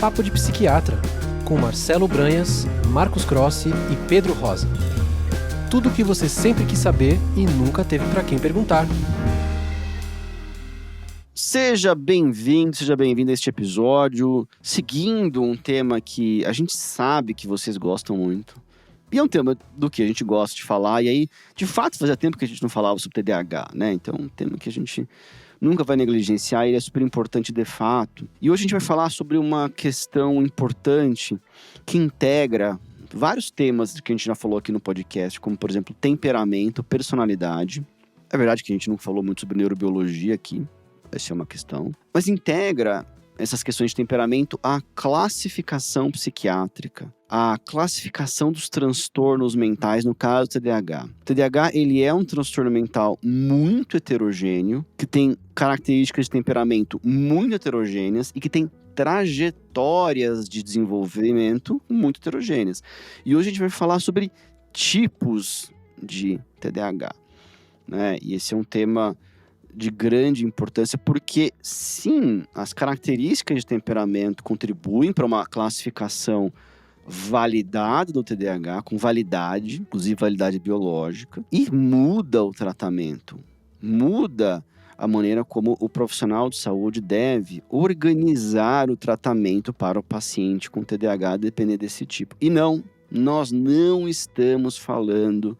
Papo de Psiquiatra, com Marcelo Branhas, Marcos Crossi e Pedro Rosa. Tudo o que você sempre quis saber e nunca teve para quem perguntar. Seja bem-vindo a este episódio, seguindo um tema que a gente sabe que vocês gostam muito. E é um tema do que a gente gosta de falar, e aí, de fato, fazia tempo que a gente não falava sobre TDAH, né? Então, é um tema que a gente nunca vai negligenciar, ele é super importante de fato. E hoje a gente vai falar sobre uma questão importante que integra vários temas que a gente já falou aqui no podcast, como, por exemplo, temperamento, personalidade. É verdade que a gente não falou muito sobre neurobiologia aqui, essa é uma questão. Mas integra essas questões de temperamento à classificação psiquiátrica, à classificação dos transtornos mentais, no caso do TDAH. O TDAH, ele é um transtorno mental muito heterogêneo, que tem características de temperamento muito heterogêneas e que tem trajetórias de desenvolvimento muito heterogêneas. E hoje a gente vai falar sobre tipos de TDAH, né? E esse é um tema de grande importância, porque sim, as características de temperamento contribuem para uma classificação validada do TDAH, com validade, inclusive validade biológica, e muda o tratamento, muda a maneira como o profissional de saúde deve organizar o tratamento para o paciente com TDAH, depender desse tipo. E não, nós não estamos falando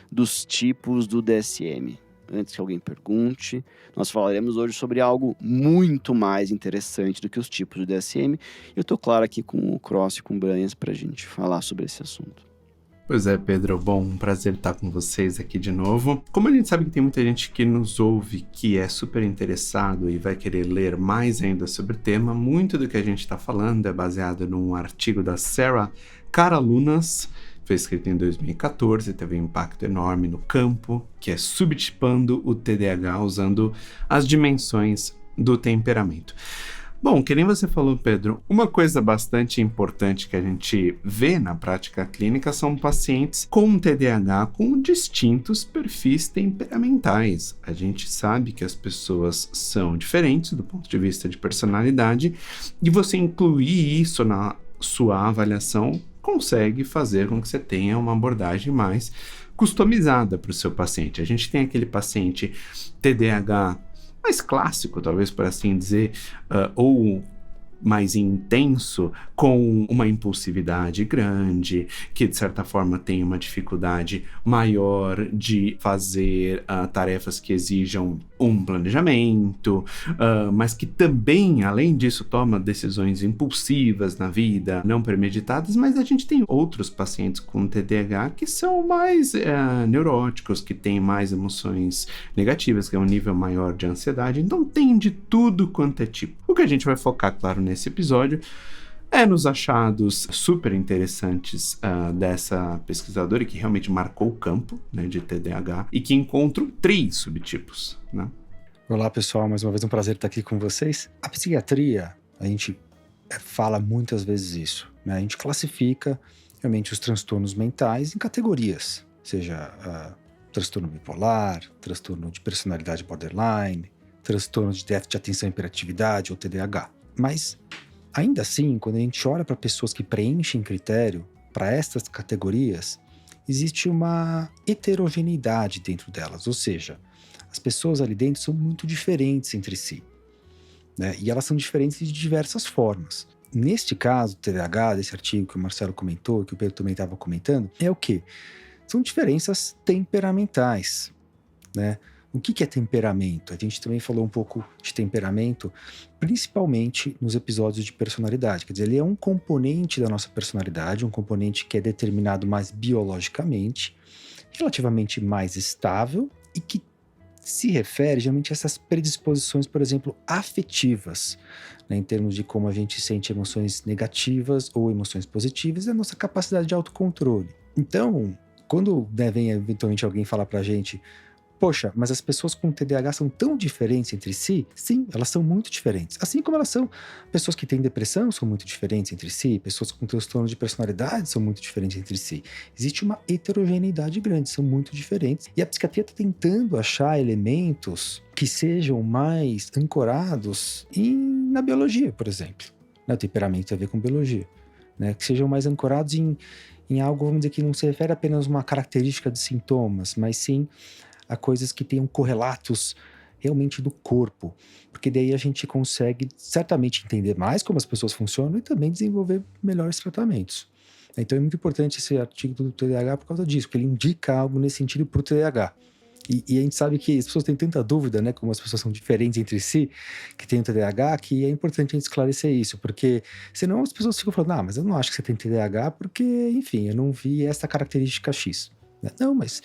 dos tipos do DSM. Antes que alguém pergunte, nós falaremos hoje sobre algo muito mais interessante do que os tipos do DSM. Eu estou claro aqui com o Cross e com o Branhas para a gente falar sobre esse assunto. Pois é, Pedro, bom, um prazer estar com vocês aqui de novo. Como a gente sabe que tem muita gente que nos ouve que é super interessado e vai querer ler mais ainda sobre o tema, muito do que a gente está falando é baseado num artigo da Sarah Karalunas. Foi escrito em 2014, teve um impacto enorme no campo, que é subtipando o TDAH usando as dimensões do temperamento. Bom, que nem você falou, Pedro, uma coisa bastante importante que a gente vê na prática clínica são pacientes com TDAH com distintos perfis temperamentais. A gente sabe que as pessoas são diferentes do ponto de vista de personalidade e você incluir isso na sua avaliação consegue fazer com que você tenha uma abordagem mais customizada para o seu paciente. A gente tem aquele paciente TDAH mais clássico, talvez por assim dizer, ou mais intenso, com uma impulsividade grande, que de certa forma tem uma dificuldade maior de fazer tarefas que exijam um planejamento, mas que também, além disso, toma decisões impulsivas na vida, não premeditadas, mas a gente tem outros pacientes com TDAH que são mais neuróticos, que têm mais emoções negativas, que é um nível maior de ansiedade, então tem de tudo quanto é tipo. O que a gente vai focar, claro, nesse episódio é nos achados super interessantes dessa pesquisadora que realmente marcou o campo, né, de TDAH e que encontram 3 subtipos, né? Olá pessoal, mais uma vez um prazer estar aqui com vocês. A psiquiatria, a gente fala muitas vezes isso, né? A gente classifica realmente os transtornos mentais em categorias, seja transtorno bipolar, transtorno de personalidade borderline, transtorno de déficit de atenção e hiperatividade ou TDAH. Mas, ainda assim, quando a gente olha para pessoas que preenchem critério para estas categorias, existe uma heterogeneidade dentro delas, ou seja, as pessoas ali dentro são muito diferentes entre si, né? E elas são diferentes de diversas formas. Neste caso, o TDAH, desse artigo que o Marcelo comentou, que o Pedro também estava comentando, é o quê? São diferenças temperamentais, né? O que é temperamento? A gente também falou um pouco de temperamento, principalmente nos episódios de personalidade. Quer dizer, ele é um componente da nossa personalidade, um componente que é determinado mais biologicamente, relativamente mais estável e que se refere geralmente a essas predisposições, por exemplo, afetivas, né, em termos de como a gente sente emoções negativas ou emoções positivas e a nossa capacidade de autocontrole. Então, quando vem eventualmente alguém falar pra gente: poxa, mas as pessoas com TDAH são tão diferentes entre si? Sim, elas são muito diferentes. Assim como elas são, pessoas que têm depressão são muito diferentes entre si, pessoas com transtorno de personalidade são muito diferentes entre si. Existe uma heterogeneidade grande, são muito diferentes. E a psiquiatria está tentando achar elementos que sejam mais ancorados na biologia, por exemplo. né? O temperamento tem a ver com biologia, né? Que sejam mais ancorados em algo, vamos dizer, que não se refere apenas a uma característica de sintomas, mas sim a coisas que tenham correlatos realmente do corpo, porque daí a gente consegue certamente entender mais como as pessoas funcionam e também desenvolver melhores tratamentos. Então é muito importante esse artigo do TDAH por causa disso, porque ele indica algo nesse sentido para o TDAH. E a gente sabe que as pessoas têm tanta dúvida, né, como as pessoas são diferentes entre si, que tem o TDAH, que é importante a gente esclarecer isso, porque senão as pessoas ficam falando, mas eu não acho que você tem TDAH porque, enfim, eu não vi essa característica X. Não, mas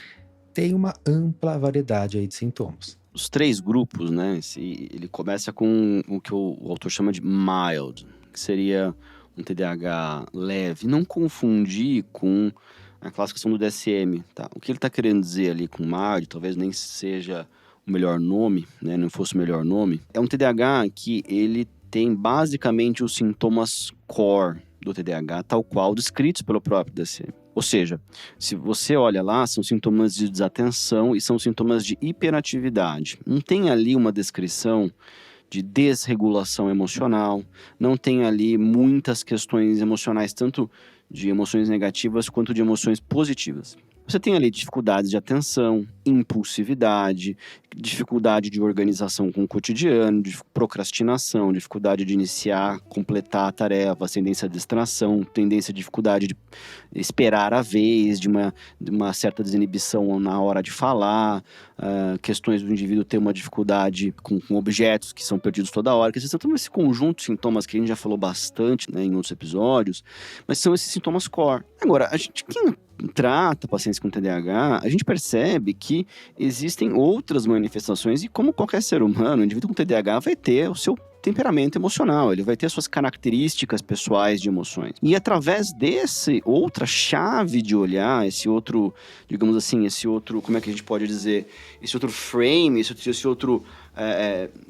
tem uma ampla variedade aí de sintomas. Os 3 grupos, né, ele começa com o que o autor chama de mild, que seria um TDAH leve. Não confundir com a classificação do DSM, tá? O que ele está querendo dizer ali com mild, talvez nem seja o melhor nome, né, não fosse o melhor nome, é um TDAH que ele tem basicamente os sintomas core do TDAH, tal qual descritos pelo próprio DSM. Ou seja, se você olha lá, são sintomas de desatenção e são sintomas de hiperatividade. Não tem ali uma descrição de desregulação emocional, não tem ali muitas questões emocionais, tanto de emoções negativas quanto de emoções positivas. Você tem ali dificuldades de atenção, impulsividade, dificuldade de organização com o cotidiano, de procrastinação, dificuldade de iniciar, completar a tarefa, tendência à distração, tendência à dificuldade de esperar a vez, de uma certa desinibição na hora de falar, questões do indivíduo ter uma dificuldade com objetos que são perdidos toda hora. Quer dizer, são esse conjunto de sintomas que a gente já falou bastante, né, em outros episódios, mas são esses sintomas core. Agora, quem trata pacientes com TDAH, a gente percebe que existem outras manifestações e como qualquer ser humano, o indivíduo com TDAH vai ter o seu temperamento emocional, ele vai ter suas características pessoais de emoções. E através desse outra chave de olhar, esse outro, digamos assim, esse outro, como é que a gente pode dizer, esse outro frame, esse outro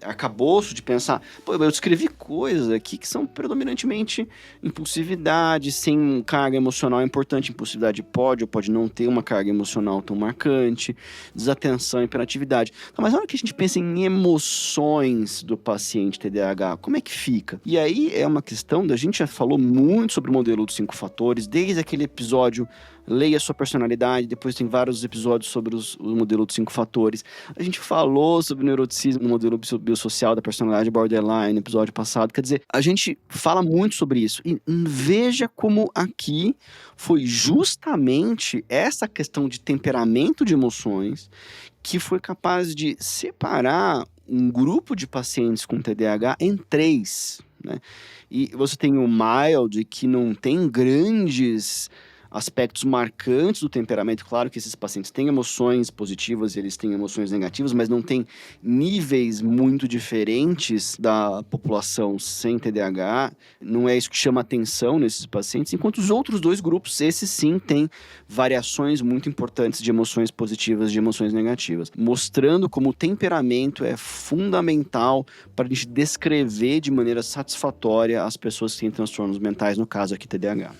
arcabouço de pensar, eu escrevi coisas aqui que são predominantemente impulsividade, sem carga emocional importante. Impulsividade pode ou pode não ter uma carga emocional tão marcante, desatenção, hiperatividade. Mas na hora que a gente pensa em emoções do paciente TDAH, como é que fica? E aí é uma questão a gente já falou muito sobre o modelo dos 5 fatores, desde aquele episódio Leia a Sua Personalidade, depois tem vários episódios sobre o modelo dos 5 fatores. A gente falou sobre o neuroticismo, o modelo biosocial da personalidade borderline, no episódio passado. Quer dizer, a gente fala muito sobre isso. E veja como aqui foi justamente essa questão de temperamento de emoções que foi capaz de separar um grupo de pacientes com TDAH em 3, né? E você tem o mild, que não tem grandes aspectos marcantes do temperamento. Claro que esses pacientes têm emoções positivas e eles têm emoções negativas, mas não tem níveis muito diferentes da população sem TDAH. Não é isso que chama atenção nesses pacientes, enquanto os outros 2 grupos, esses sim, têm variações muito importantes de emoções positivas e de emoções negativas, mostrando como o temperamento é fundamental para a gente descrever de maneira satisfatória as pessoas que têm transtornos mentais, no caso aqui TDAH.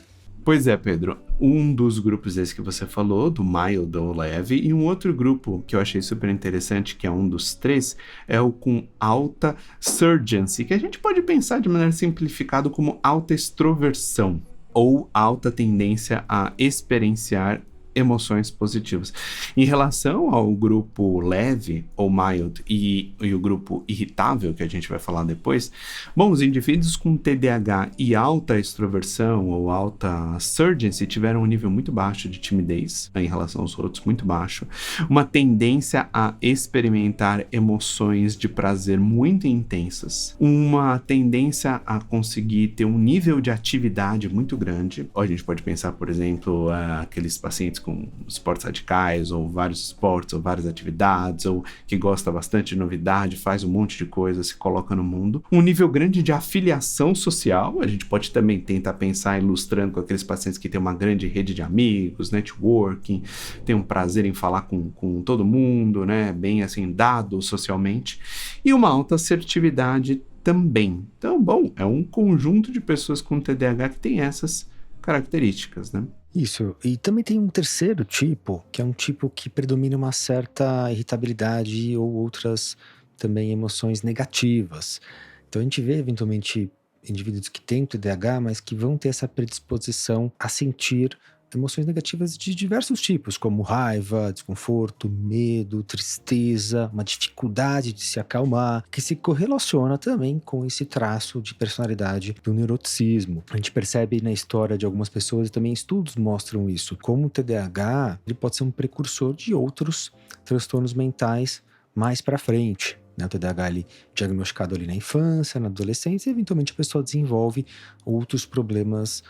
Pois é, Pedro. Um dos grupos esse que você falou, do mild ou leve, e um outro grupo que eu achei super interessante, que é um dos 3, é o com alta surgency, que a gente pode pensar de maneira simplificada como alta extroversão ou alta tendência a experienciar emoções positivas. Em relação ao grupo leve ou mild e o grupo irritável, que a gente vai falar depois, bom, os indivíduos com TDAH e alta extroversão ou alta surgency tiveram um nível muito baixo de timidez em relação aos outros, muito baixo, uma tendência a experimentar emoções de prazer muito intensas, uma tendência a conseguir ter um nível de atividade muito grande. Ou a gente pode pensar, por exemplo, aqueles pacientes com esportes radicais, ou vários esportes, ou várias atividades, ou que gosta bastante de novidade, faz um monte de coisa, se coloca no mundo. Um nível grande de afiliação social, a gente pode também tentar pensar ilustrando com aqueles pacientes que têm uma grande rede de amigos, networking, tem um prazer em falar com todo mundo, né, bem assim, dado socialmente, e uma alta assertividade também. Então, bom, é um conjunto de pessoas com TDAH que tem essas características, né? Isso, e também tem um terceiro tipo, que é um tipo que predomina uma certa irritabilidade ou outras também emoções negativas. Então a gente vê eventualmente indivíduos que têm TDAH, mas que vão ter essa predisposição a sentir emoções negativas de diversos tipos, como raiva, desconforto, medo, tristeza, uma dificuldade de se acalmar, que se correlaciona também com esse traço de personalidade do neuroticismo. A gente percebe na história de algumas pessoas, e também estudos mostram isso, como o TDAH ele pode ser um precursor de outros transtornos mentais mais para frente. O TDAH ele diagnosticado ali na infância, na adolescência, e eventualmente a pessoa desenvolve outros problemas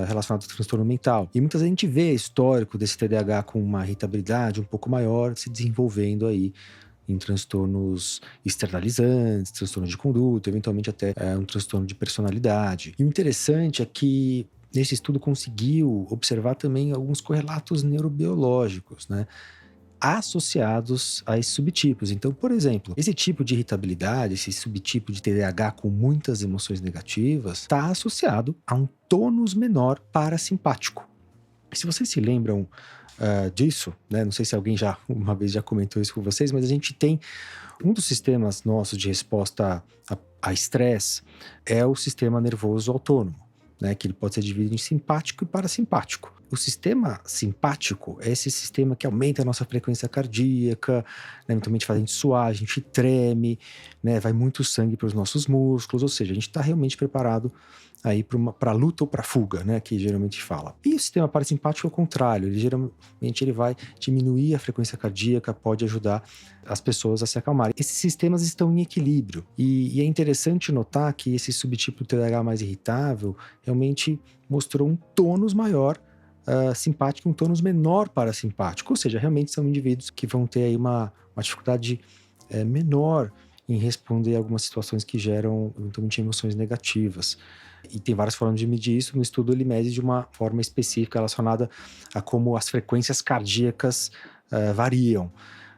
relacionado ao transtorno mental. E muitas vezes a gente vê histórico desse TDAH com uma irritabilidade um pouco maior se desenvolvendo aí em transtornos externalizantes, transtorno de conduta, eventualmente até um transtorno de personalidade. E o interessante é que nesse estudo conseguiu observar também alguns correlatos neurobiológicos, né, associados a esses subtipos. Então, por exemplo, esse tipo de irritabilidade, esse subtipo de TDAH com muitas emoções negativas, está associado a um tônus menor parasimpático. E se vocês se lembram disso, né, não sei se alguém uma vez já comentou isso com vocês, mas a gente tem um dos sistemas nossos de resposta a estresse é o sistema nervoso autônomo, né, que ele pode ser dividido em simpático e parasimpático. O sistema simpático é esse sistema que aumenta a nossa frequência cardíaca, né, eventualmente faz a gente suar, a gente treme, né, vai muito sangue para os nossos músculos, ou seja, a gente está realmente preparado aí para luta ou para fuga, né, que geralmente fala. E o sistema parasimpático é o contrário, ele vai diminuir a frequência cardíaca, pode ajudar as pessoas a se acalmarem. Esses sistemas estão em equilíbrio e é interessante notar que esse subtipo do TDAH mais irritável realmente mostrou um tônus maior simpático, um tônus menor parasimpático, ou seja, realmente são indivíduos que vão ter aí uma dificuldade menor em responder a algumas situações que geram eventualmente emoções negativas. E tem várias formas de medir isso. No estudo ele mede de uma forma específica relacionada a como as frequências cardíacas variam.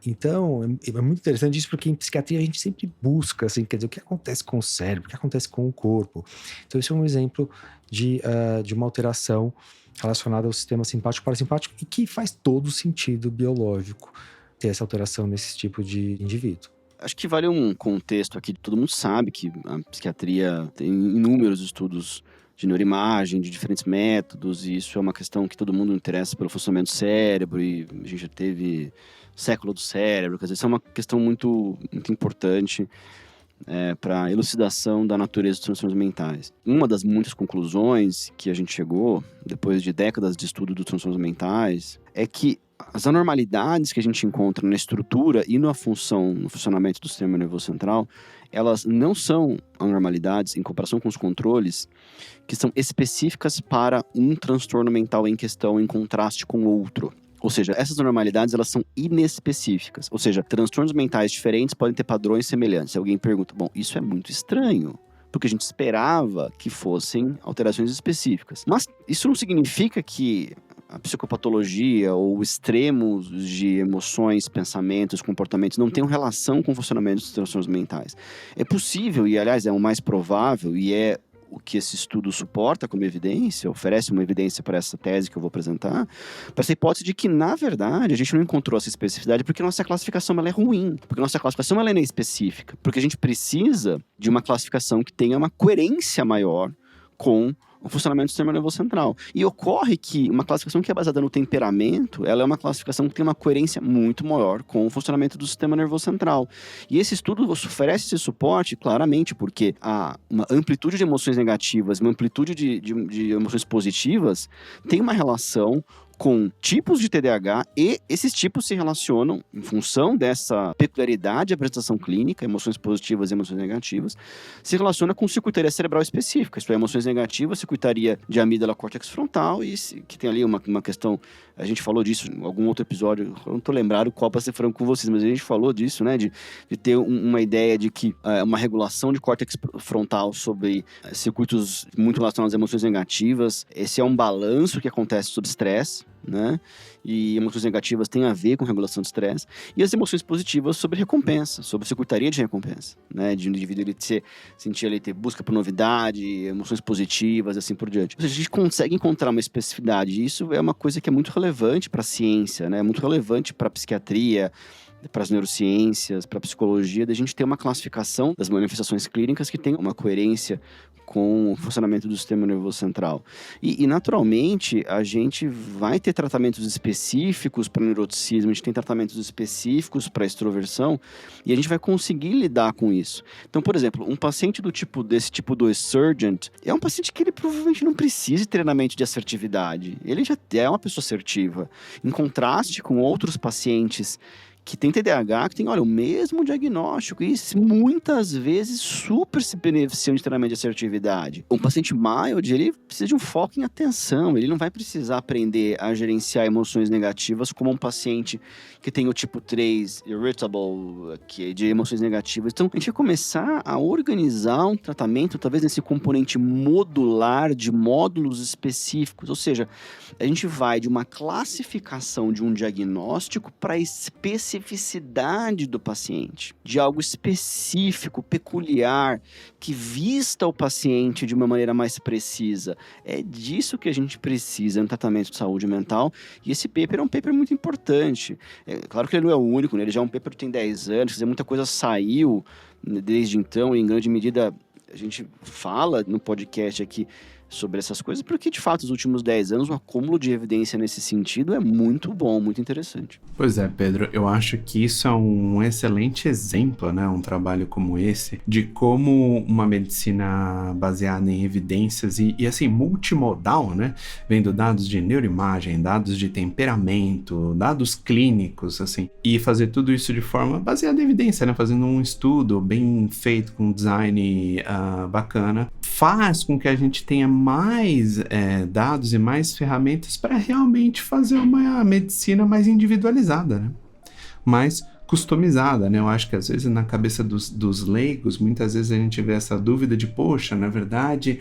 Então, é muito interessante isso, porque em psiquiatria a gente sempre busca, assim, quer dizer, o que acontece com o cérebro, o que acontece com o corpo. Então, esse é um exemplo de uma alteração relacionada ao sistema simpático-parasimpático e que faz todo sentido biológico ter essa alteração nesse tipo de indivíduo. Acho que vale um contexto aqui. Todo mundo sabe que a psiquiatria tem inúmeros estudos de neuroimagem, de diferentes métodos, e isso é uma questão que todo mundo interessa pelo funcionamento do cérebro, e a gente já teve século do cérebro, quer dizer, isso é uma questão muito, muito importante para a elucidação da natureza dos transtornos mentais. Uma das muitas conclusões que a gente chegou, depois de décadas de estudo dos transtornos mentais, é que as anormalidades que a gente encontra na estrutura e no funcionamento do sistema nervoso central, elas não são anormalidades em comparação com os controles que são específicas para um transtorno mental em questão em contraste com outro. Ou seja, essas anormalidades, elas são inespecíficas. Ou seja, transtornos mentais diferentes podem ter padrões semelhantes. Se alguém pergunta, bom, isso é muito estranho, porque a gente esperava que fossem alterações específicas. Mas isso não significa que a psicopatologia ou extremos de emoções, pensamentos, comportamentos não tenham relação com o funcionamento dos transtornos mentais. É possível, e aliás é o mais provável, e é o que esse estudo suporta como evidência, oferece uma evidência para essa tese que eu vou apresentar, para essa hipótese de que, na verdade, a gente não encontrou essa especificidade porque nossa classificação ela é ruim, porque nossa classificação ela é inespecífica, porque a gente precisa de uma classificação que tenha uma coerência maior com o funcionamento do sistema nervoso central. E ocorre que uma classificação que é baseada no temperamento, ela é uma classificação que tem uma coerência muito maior com o funcionamento do sistema nervoso central. E esse estudo oferece esse suporte claramente porque há uma amplitude de emoções negativas, uma amplitude de emoções positivas tem uma relação com tipos de TDAH, e esses tipos se relacionam, em função dessa peculiaridade de apresentação clínica, emoções positivas e emoções negativas, se relaciona com circuitaria cerebral específica, isto é, emoções negativas, circuitaria de amígdala, córtex frontal, e que tem ali uma questão, a gente falou disso em algum outro episódio, eu não estou lembrado qual para ser franco com vocês, mas a gente falou disso, né, de ter uma ideia de que uma regulação de córtex frontal sobre circuitos muito relacionados a emoções negativas, esse é um balanço que acontece sob estresse, né? E emoções negativas têm a ver com regulação do estresse, e as emoções positivas sobre recompensa, sobre circuitaria de recompensa, né? De um indivíduo ele sentir ele ter busca por novidade, emoções positivas, assim por diante. Ou seja, a gente consegue encontrar uma especificidade, e isso é uma coisa que é muito relevante para a ciência, né? Muito relevante para a psiquiatria, para as neurociências, para a psicologia, da gente ter uma classificação das manifestações clínicas que tem uma coerência com o funcionamento do sistema nervoso central. E naturalmente, a gente vai ter tratamentos específicos para neuroticismo, a gente tem tratamentos específicos para extroversão, e a gente vai conseguir lidar com isso. Então, por exemplo, um paciente desse tipo 2 Surgent é um paciente que ele provavelmente não precisa de treinamento de assertividade. Ele já é uma pessoa assertiva. Em contraste com outros pacientes que tem TDAH, que tem, olha, o mesmo diagnóstico e muitas vezes super se beneficiam de treinamento de assertividade. Um paciente mild, ele precisa de um foco em atenção, ele não vai precisar aprender a gerenciar emoções negativas como um paciente que tem o tipo 3 irritable, que é de emoções negativas. Então, a gente vai começar a organizar um tratamento, talvez nesse componente modular de módulos específicos, ou seja, a gente vai de uma classificação de um diagnóstico para a especificidade do paciente, de algo específico, peculiar, que vista o paciente de uma maneira mais precisa. É disso que a gente precisa no tratamento de saúde mental, e esse paper é um paper muito importante. É claro que ele não é o único, né? Ele já é um paper que tem 10 anos, quer dizer, muita coisa saiu desde então, e em grande medida a gente fala no podcast aqui sobre essas coisas, porque de fato, nos últimos 10 anos, o acúmulo de evidência nesse sentido é muito bom, muito interessante. Pois é, Pedro, eu acho que isso é um excelente exemplo, né, um trabalho como esse, de como uma medicina baseada em evidências e assim, multimodal, né, vendo dados de neuroimagem, dados de temperamento, dados clínicos, assim, e fazer tudo isso de forma baseada em evidência, né, fazendo um estudo bem feito, com design bacana, faz com que a gente tenha mais dados e mais ferramentas para realmente fazer uma medicina mais individualizada, né? Mais customizada, né? Eu acho que às vezes na cabeça dos leigos, muitas vezes a gente vê essa dúvida de, poxa, na verdade,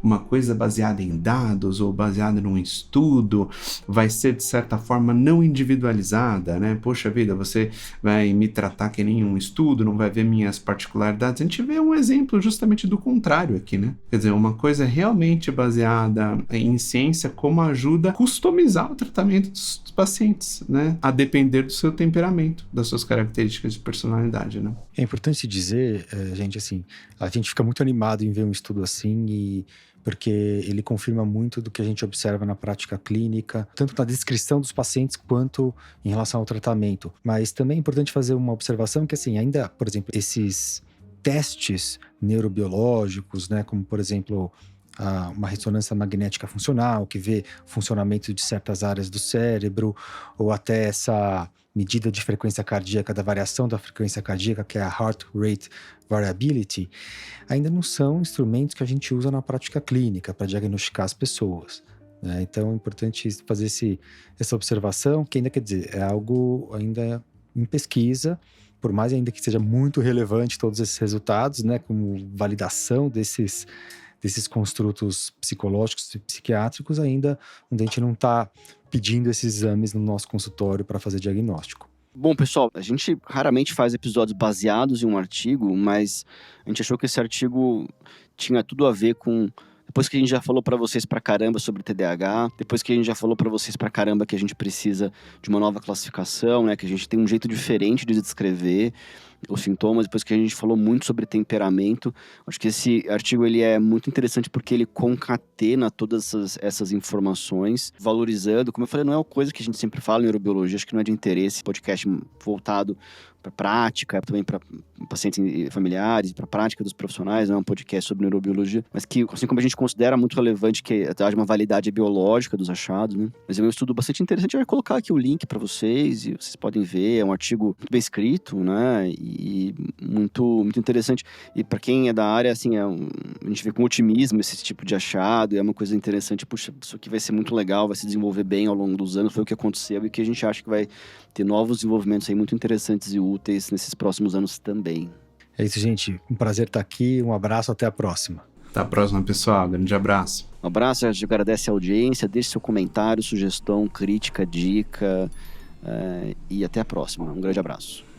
uma coisa baseada em dados ou baseada num estudo vai ser, de certa forma, não individualizada, né? Poxa vida, você vai me tratar que nem um estudo, não vai ver minhas particularidades. A gente vê um exemplo justamente do contrário aqui, né? Quer dizer, uma coisa realmente baseada em ciência, como ajuda a customizar o tratamento dos pacientes, né? A depender do seu temperamento, das suas características de personalidade, né? É importante dizer, gente, assim, a gente fica muito animado em ver um estudo assim, porque ele confirma muito do que a gente observa na prática clínica, tanto na descrição dos pacientes quanto em relação ao tratamento. Mas também é importante fazer uma observação que, assim, ainda, por exemplo, esses testes neurobiológicos, né, como, por exemplo, uma ressonância magnética funcional, que vê o funcionamento de certas áreas do cérebro, ou até essa medida de frequência cardíaca, da variação da frequência cardíaca, que é a Heart Rate Variability, ainda não são instrumentos que a gente usa na prática clínica para diagnosticar as pessoas, né? Então é importante fazer essa observação, que ainda, quer dizer, é algo ainda em pesquisa, por mais ainda que seja muito relevante todos esses resultados, né, como validação desses construtos psicológicos e psiquiátricos, ainda onde a gente não está pedindo esses exames no nosso consultório para fazer diagnóstico. Bom, pessoal, a gente raramente faz episódios baseados em um artigo, mas a gente achou que esse artigo tinha tudo a ver com... Depois que a gente já falou para vocês pra caramba sobre TDAH, depois que a gente já falou para vocês pra caramba que a gente precisa de uma nova classificação, né, que a gente tem um jeito diferente de descrever os sintomas, depois que a gente falou muito sobre temperamento, acho que esse artigo ele é muito interessante porque ele concatena todas essas informações, valorizando, como eu falei, não é uma coisa que a gente sempre fala em neurobiologia, acho que não é de interesse, podcast voltado para prática, também para pacientes familiares, para a prática dos profissionais, não é um podcast sobre neurobiologia, mas que, assim como a gente considera muito relevante que haja uma validade biológica dos achados, né? Mas é um estudo bastante interessante, eu vou colocar aqui o link para vocês, e vocês podem ver, é um artigo muito bem escrito, né? E muito, muito interessante. E para quem é da área, assim, a gente vê com otimismo esse tipo de achado, e é uma coisa interessante, puxa, isso aqui vai ser muito legal, vai se desenvolver bem ao longo dos anos, foi o que aconteceu, e que a gente acha que vai ter novos desenvolvimentos aí muito interessantes e úteis nesses próximos anos também. É isso, gente. Um prazer estar aqui. Um abraço, até a próxima. Até a próxima, pessoal. Grande abraço. Um abraço, a gente agradece a audiência. Deixe seu comentário, sugestão, crítica, dica. E até a próxima. Um grande abraço.